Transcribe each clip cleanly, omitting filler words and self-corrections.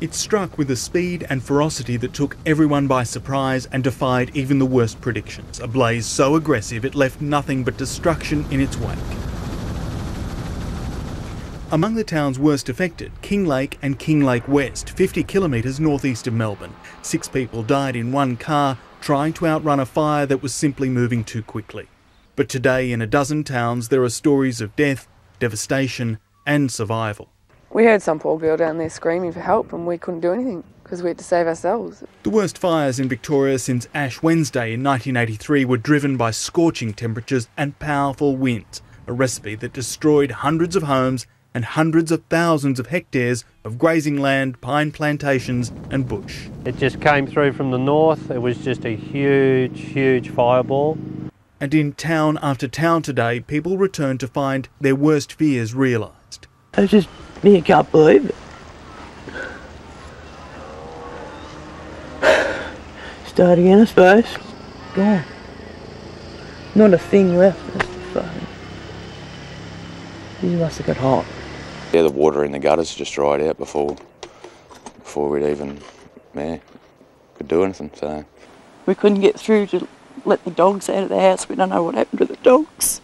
It struck with a speed and ferocity that took everyone by surprise and defied even the worst predictions. A blaze so aggressive it left nothing but destruction in its wake. Among the towns worst affected, Kinglake and Kinglake West, 50 kilometres northeast of Melbourne. 6 people died in one car trying to outrun a fire that was simply moving too quickly. But today in a dozen towns there are stories of death, devastation and survival. We heard some poor girl down there screaming for help and we couldn't do anything because we had to save ourselves. The worst fires in Victoria since Ash Wednesday in 1983 were driven by scorching temperatures and powerful winds, a recipe that destroyed hundreds of homes and hundreds of thousands of hectares of grazing land, pine plantations and bush. It just came through from the north. It was just a huge, huge fireball. And in town after town today, people returned to find their worst fears realised. I can't believe it. Start again, I suppose. Gone. Not a thing left. That's the fucking... These must have got hot. Yeah, the water in the gutters just dried out before we'd even could do anything. So we couldn't get through to let the dogs out of the house. We don't know what happened to the dogs.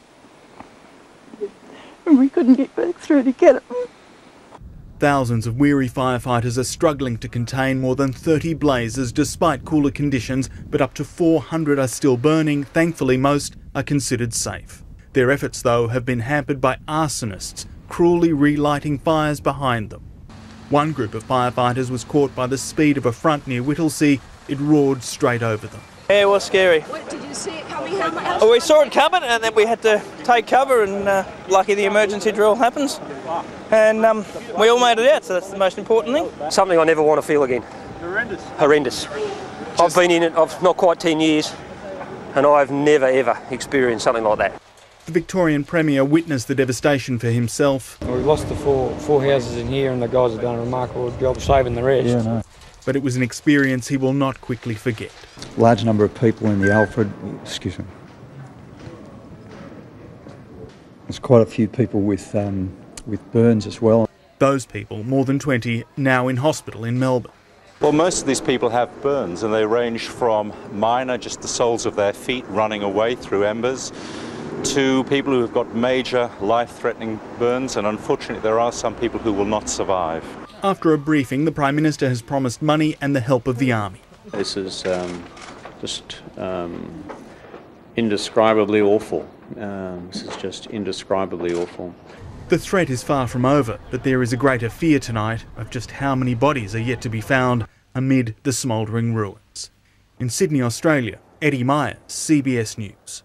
And we couldn't get back through to get them. Thousands of weary firefighters are struggling to contain more than 30 blazes despite cooler conditions, but up to 400 are still burning. Thankfully, most are considered safe. Their efforts, though, have been hampered by arsonists cruelly relighting fires behind them. One group of firefighters was caught by the speed of a front near Whittlesea. It roared straight over them. Yeah, it was scary. Did you see it coming? How much? Well, we saw it coming and then we had to take cover and lucky the emergency drill happens. And we all made it out, so that's the most important thing. Something I never want to feel again. Horrendous. I've been in it, not quite 10 years, and I've never ever experienced something like that. The Victorian Premier witnessed the devastation for himself. We've lost the four houses in here and the guys have done a remarkable job saving the rest. Yeah, no. But it was an experience he will not quickly forget. Large number of people in the Alfred, There's quite a few people with burns as well. Those people, more than 20, now in hospital in Melbourne. Well, most of these people have burns and they range from minor, just the soles of their feet running away through embers, to people who have got major life-threatening burns, and unfortunately there are some people who will not survive. After a briefing, the Prime Minister has promised money and the help of the Army. This is just indescribably awful. This is just indescribably awful. The threat is far from over, but there is a greater fear tonight of just how many bodies are yet to be found amid the smouldering ruins. In Sydney, Australia, Eddy Meyer, CBS News.